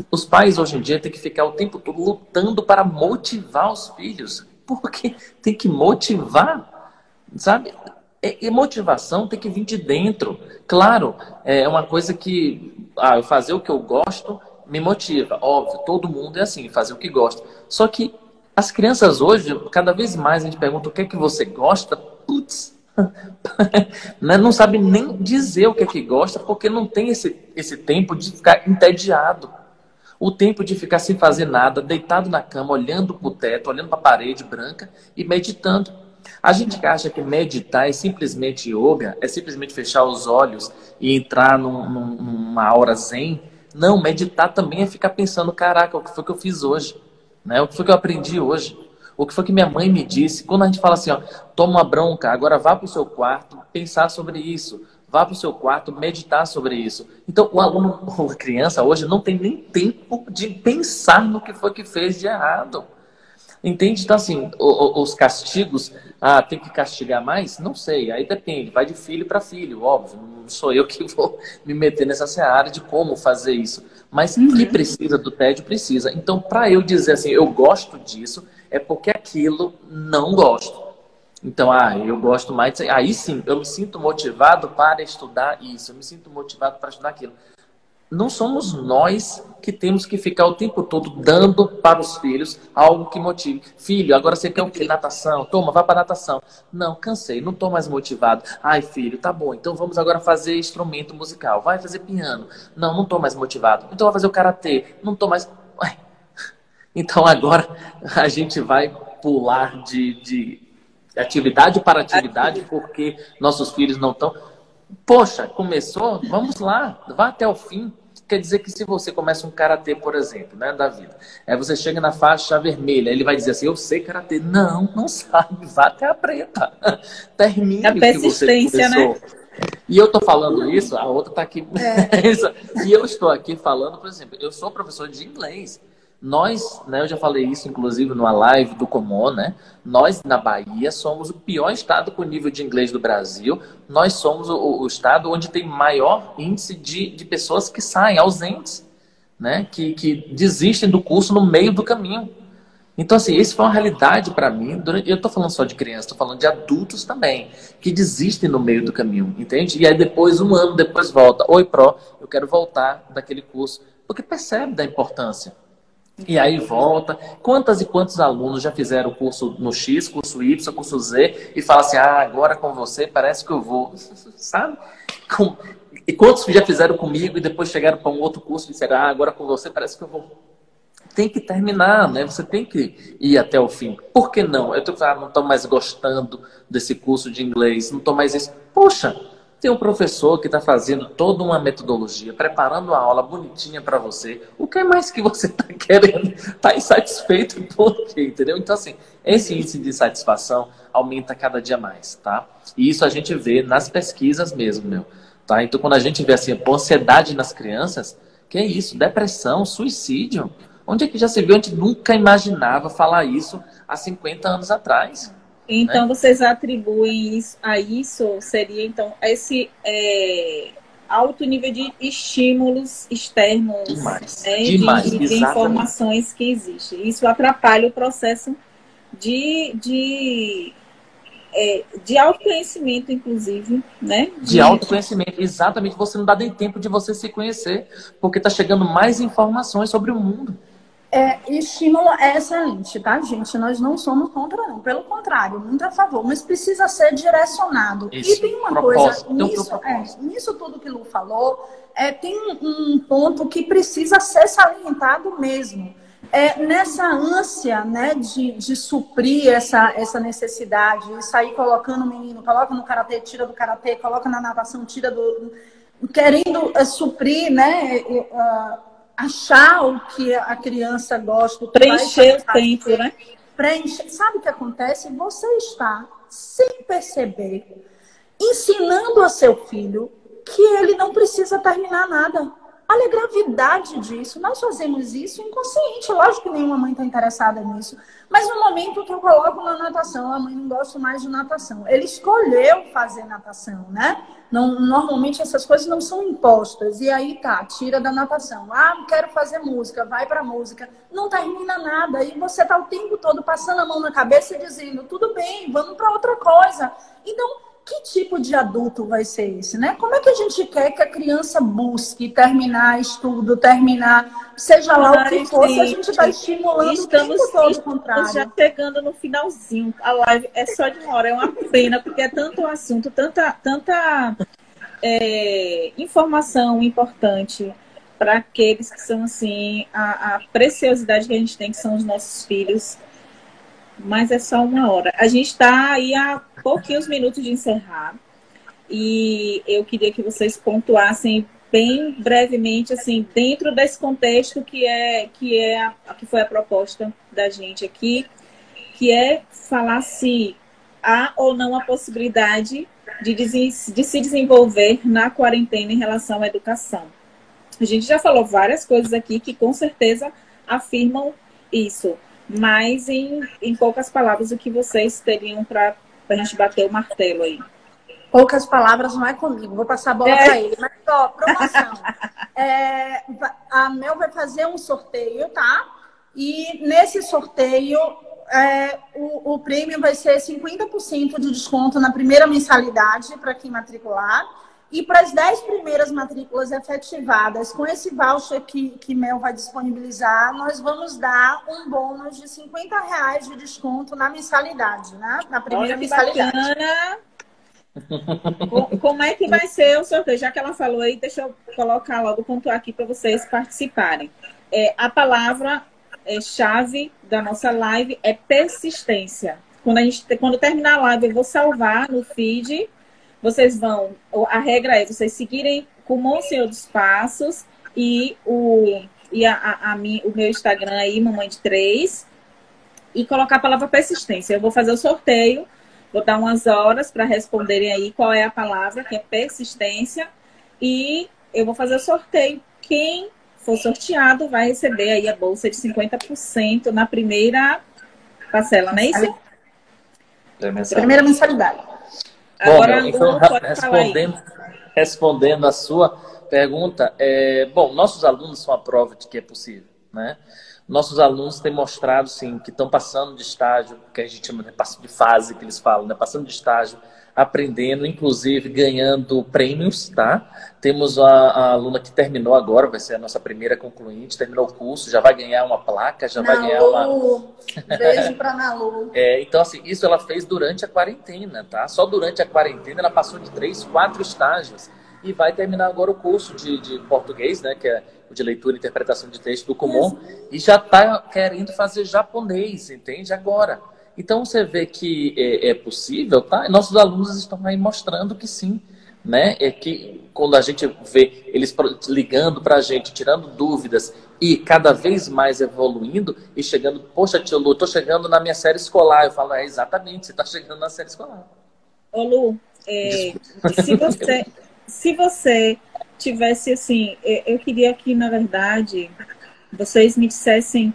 B: os pais hoje em dia têm que ficar o tempo todo lutando para motivar os filhos? Porque tem que motivar, sabe? E motivação tem que vir de dentro. Claro, é uma coisa que eu fazer o que eu gosto me motiva. Óbvio, todo mundo é assim, fazer o que gosta. Só que as crianças hoje, cada vez mais a gente pergunta o que é que você gosta, putz, não sabe nem dizer o que é que gosta, porque não tem esse tempo de ficar entediado. O tempo de ficar sem fazer nada, deitado na cama, olhando para o teto, olhando para a parede branca e meditando. A gente acha que meditar é simplesmente yoga, é simplesmente fechar os olhos e entrar numa aura zen. Não, meditar também é ficar pensando, caraca, o que foi que eu fiz hoje? Né? O que foi que eu aprendi hoje? O que foi que minha mãe me disse? Quando a gente fala assim, ó, toma uma bronca, agora vá para o seu quarto pensar sobre isso. Vá para o seu quarto meditar sobre isso. Então, o aluno, a criança hoje não tem nem tempo de pensar no que foi que fez de errado. Entende? Então, assim, os castigos, tem que castigar mais? Não sei, aí depende, vai de filho para filho, óbvio. Não sou eu que vou me meter nessa seara de como fazer isso. Mas que precisa do tédio, precisa. Então, para eu dizer assim, eu gosto disso, é porque aquilo não gosto. Então, eu gosto mais disso. Aí sim, eu me sinto motivado para estudar isso. Eu me sinto motivado para estudar aquilo. Não somos nós que temos que ficar o tempo todo dando para os filhos algo que motive. Filho, agora você quer o quê? Natação? Toma, vá para natação. Não, cansei, não estou mais motivado. Ai, filho, tá bom, então vamos agora fazer instrumento musical. Vai fazer piano. Não estou mais motivado. Então vai fazer o karatê. Não estou mais... Então agora a gente vai pular de atividade para atividade, porque nossos filhos não estão... Poxa, começou? Vamos lá, vá até o fim. Quer dizer que se você começa um karatê, por exemplo, né, da vida, aí você chega na faixa vermelha, ele vai dizer assim, eu sei karatê. Não sabe, vá até a preta. Termine
A: a
B: o que você começou. Né? E eu tô falando isso, a outra tá aqui. E eu estou aqui falando, por exemplo, eu sou professor de inglês. Nós, né, eu já falei isso inclusive numa live do Comon, né? Nós na Bahia somos o pior estado com nível de inglês do Brasil. Nós somos o estado onde tem maior índice de pessoas que saem ausentes, né? Que desistem do curso no meio do caminho. Então, assim, isso foi uma realidade para mim. Eu estou falando só de crianças, estou falando de adultos também, que desistem no meio do caminho, entende? E aí depois, um ano depois volta. Oi, pró, eu quero voltar daquele curso. Porque percebe da importância. E aí volta. Quantas e quantos alunos já fizeram o curso no X, curso Y, curso Z, e falam assim, agora com você parece que eu vou, sabe? E quantos já fizeram comigo e depois chegaram para um outro curso e disseram, agora com você parece que eu vou. Tem que terminar, né? Você tem que ir até o fim. Por que não? Eu não estou mais gostando desse curso de inglês, não estou mais isso. Poxa, tem um professor que está fazendo toda uma metodologia, preparando uma aula bonitinha para você. O que mais que você está querendo? Está insatisfeito por quê? Entendeu? Então, assim, esse índice de satisfação aumenta cada dia mais, tá? E isso a gente vê nas pesquisas mesmo, tá? Então, quando a gente vê, assim, a ansiedade nas crianças, que é isso? Depressão, suicídio. Onde é que já se viu? A gente nunca imaginava falar isso há 50 anos atrás.
A: Então, vocês atribuem isso, seria, então, esse alto nível de estímulos externos,
B: demais,
A: de informações que existem. Isso atrapalha o processo de autoconhecimento, inclusive, né?
B: De autoconhecimento, exatamente. Você não dá nem tempo de você se conhecer, porque está chegando mais informações sobre o mundo.
C: Estímulo é excelente, tá, gente? Nós não somos contra, não. Pelo contrário, muito a favor. Mas precisa ser direcionado.
B: Isso,
C: e tem uma coisa, nisso tudo que o Lu falou, tem um ponto que precisa ser salientado mesmo. Nessa ânsia, né, de suprir essa necessidade, e sair colocando o menino, coloca no karatê, tira do karatê, coloca na natação, tira do... Querendo suprir, né... achar o que a criança gosta.
A: Preencher o tempo, né?
C: preenche. Sabe o que acontece? Você está, sem perceber, ensinando a seu filho que ele não precisa terminar nada. Olha a gravidade disso. Nós fazemos isso inconsciente. Lógico que nenhuma mãe está interessada nisso. Mas no momento que eu coloco na natação, a mãe não gosta mais de natação. Ele escolheu fazer natação, né? Não, normalmente essas coisas não são impostas. E aí tá, tira da natação. Ah, quero fazer música, vai pra música. Não termina nada. E você tá o tempo todo passando a mão na cabeça e dizendo, tudo bem, vamos pra outra coisa. Então, que tipo de adulto vai ser esse, né? Como é que a gente quer que a criança busque terminar estudo, terminar, seja lá o que for, se a gente vai estimulando o tempo todo o contrário?
A: Estamos já chegando no finalzinho. A live é só de uma hora, é uma pena, porque é tanto assunto, tanta informação importante para aqueles que são, assim, a preciosidade que a gente tem, que são os nossos filhos. Mas é só uma hora. A gente está aí a pouquinhos minutos de encerrar. E eu queria que vocês pontuassem bem brevemente, assim, dentro desse contexto que foi a proposta da gente aqui, que é falar se há ou não a possibilidade de se desenvolver na quarentena em relação à educação. A gente já falou várias coisas aqui que com certeza afirmam isso. Mas, em poucas palavras, o que vocês teriam para a gente bater o martelo aí?
C: Poucas palavras não é comigo, vou passar a bola para ele. Mas, ó, promoção. A Mel vai fazer um sorteio, tá? E nesse sorteio, o prêmio vai ser 50% de desconto na primeira mensalidade para quem matricular. E para as 10 primeiras matrículas efetivadas, com esse voucher que Mel vai disponibilizar, nós vamos dar um bônus de R$50 de desconto na mensalidade, né? Na primeira mensalidade.
A: Bacana. Como é que vai ser o sorteio? Já que ela falou aí, deixa eu colocar logo, pontuar aqui para vocês participarem. A palavra chave da nossa live é persistência. Quando terminar a live, eu vou salvar no feed. Vocês vão, a regra é vocês seguirem com o Senhor dos Passos e o meu Instagram aí, Mamãe de 3, e colocar a palavra persistência. Eu vou fazer o sorteio, vou dar umas horas para responderem aí qual é a palavra, que é persistência, e eu vou fazer o sorteio. Quem for sorteado vai receber aí a bolsa de 50% na primeira parcela, não é isso?
C: Primeira mensalidade.
B: Agora, então, respondendo a sua pergunta, nossos alunos são a prova de que é possível, né? Nossos alunos têm mostrado, sim, que estão passando de estágio, que a gente chama de fase, que eles falam, né? Passando de estágio, aprendendo, inclusive ganhando prêmios, tá? Temos a aluna que terminou agora, vai ser a nossa primeira concluinte, terminou o curso, já vai ganhar uma placa, vai ganhar uma...
C: Beijo pra Nalu.
B: Então, assim, isso ela fez durante a quarentena, tá? Só durante a quarentena ela passou de 3, 4 estágios e vai terminar agora o curso de português, né? Que é o de leitura e interpretação de texto do Kumon, e já tá querendo fazer japonês, entende? Agora. Então, você vê que é possível, tá? E nossos alunos estão aí mostrando que sim, né? É que quando a gente vê eles ligando para a gente, tirando dúvidas e cada vez mais evoluindo e chegando, poxa, tio Lu, estou chegando na minha série escolar. Eu falo, exatamente, você está chegando na série escolar.
A: Ô Lu, se você tivesse assim, eu queria que, na verdade, vocês me dissessem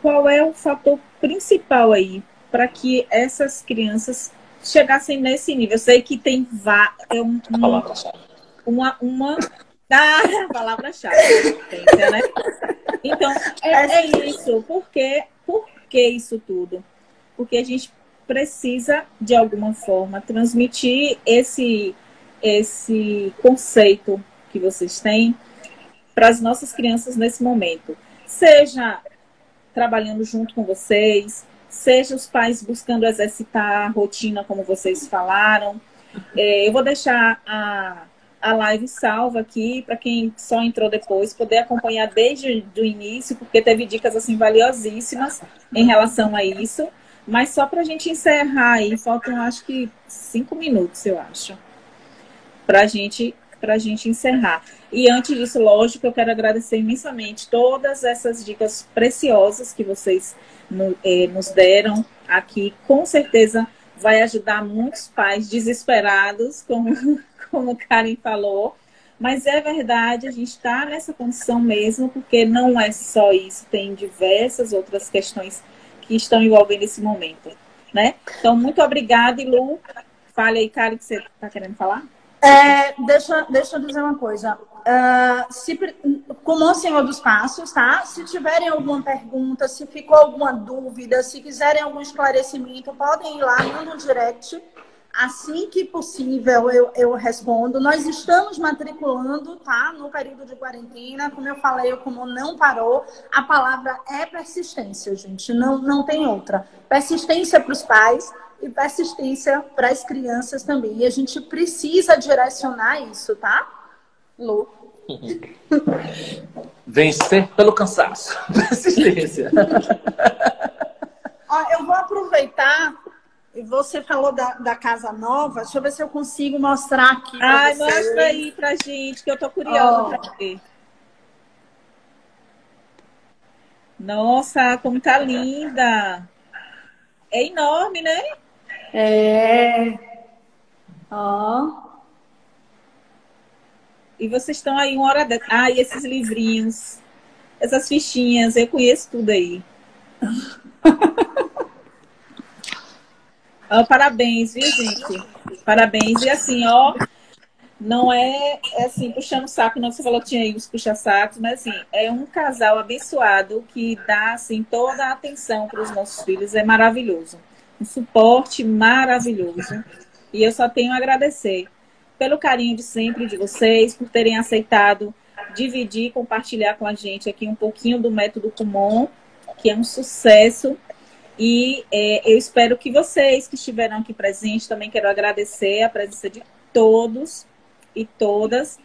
A: qual é o fator principal aí para que essas crianças chegassem nesse nível. Eu sei que tem uma palavra-chave, né? Então, é isso. Por que isso tudo? Porque a gente precisa, de alguma forma, transmitir esse conceito que vocês têm para as nossas crianças nesse momento. Seja trabalhando junto com vocês, seja os pais buscando exercitar a rotina, como vocês falaram. Eu vou deixar a live salva aqui, para quem só entrou depois, poder acompanhar desde o início, porque teve dicas assim valiosíssimas em relação a isso. Mas só para a gente encerrar aí, faltam acho que 5 minutos, eu acho, para a gente para a gente encerrar. E antes disso, lógico, eu quero agradecer imensamente todas essas dicas preciosas que vocês nos deram aqui. Com certeza vai ajudar muitos pais desesperados, como o Karen falou. Mas é verdade, a gente está nessa condição mesmo, porque não é só isso, tem diversas outras questões que estão envolvendo esse momento, né? Então, muito obrigada, e Lu, fale aí, Karen, que você está querendo falar?
C: Deixa eu dizer uma coisa. Como o Senhor dos Passos, tá? Se tiverem alguma pergunta, se ficou alguma dúvida, se quiserem algum esclarecimento, podem ir lá, mandem um direct. Assim que possível, eu respondo. Nós estamos matriculando, tá? No período de quarentena. Como eu falei, o Kumon não parou. A palavra é persistência, gente. Não tem outra. Persistência para os pais e persistência para as crianças também. E a gente precisa direcionar isso, tá? Lu?
B: Vencer pelo cansaço. Persistência.
C: Ó, eu vou aproveitar. E você falou da casa nova. Deixa eu ver se eu consigo mostrar aqui pra vocês.
A: Mostra aí pra gente, que eu tô curiosa pra ver. Nossa, como tá linda. É enorme, né?
C: Ó.
A: E vocês estão aí uma hora dessa. E esses livrinhos. Essas fichinhas, eu conheço tudo aí. Parabéns, viu, gente? Parabéns. E assim, não é assim, puxando o saco, não. Você falou que tinha aí os puxa-sacos, mas assim, é um casal abençoado que dá assim, toda a atenção para os nossos filhos. É maravilhoso. Um suporte maravilhoso. E eu só tenho a agradecer pelo carinho de sempre de vocês, por terem aceitado dividir, compartilhar com a gente aqui um pouquinho do método Kumon, que é um sucesso. E eu espero que vocês que estiveram aqui presentes, também quero agradecer a presença de todos e todas.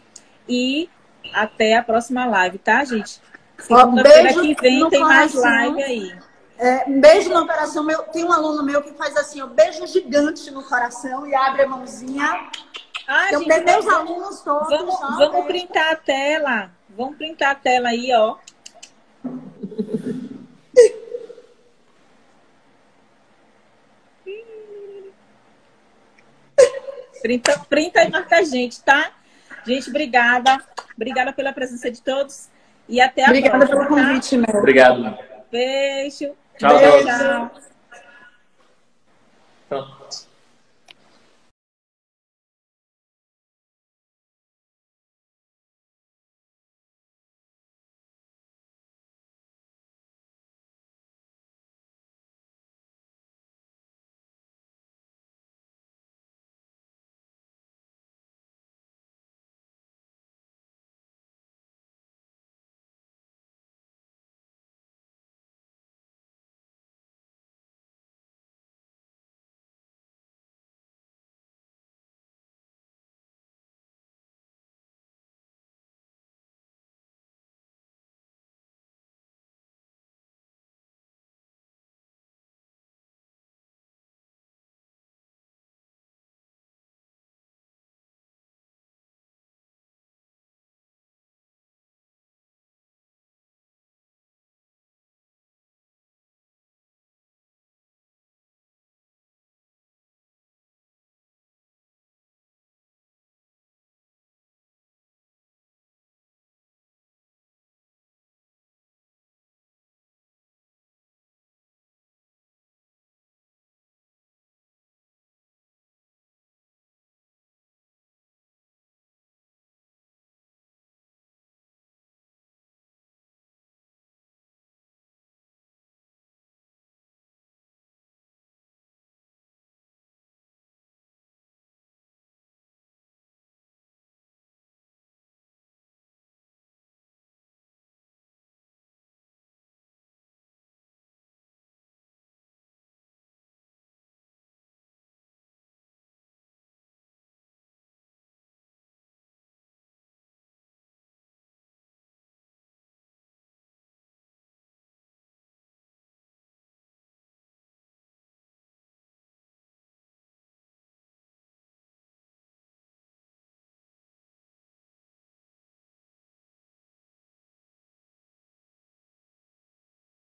A: E até a próxima live, tá, gente? Segunda-feira que vem tem mais live aí.
C: Um beijo no coração. Tem um aluno meu que faz assim, beijo gigante no coração e abre a mãozinha.
A: Gente,
C: meus alunos todos.
A: Vamos printar a tela. Vamos printar a tela aí, ó. Printa e marca a gente, tá? Gente, obrigada. Obrigada pela presença de todos. E até a próxima.
C: Obrigada pelo convite, meu.
B: Obrigado.
A: Beijo.
B: Tchau,
A: Beijo.
B: Pronto.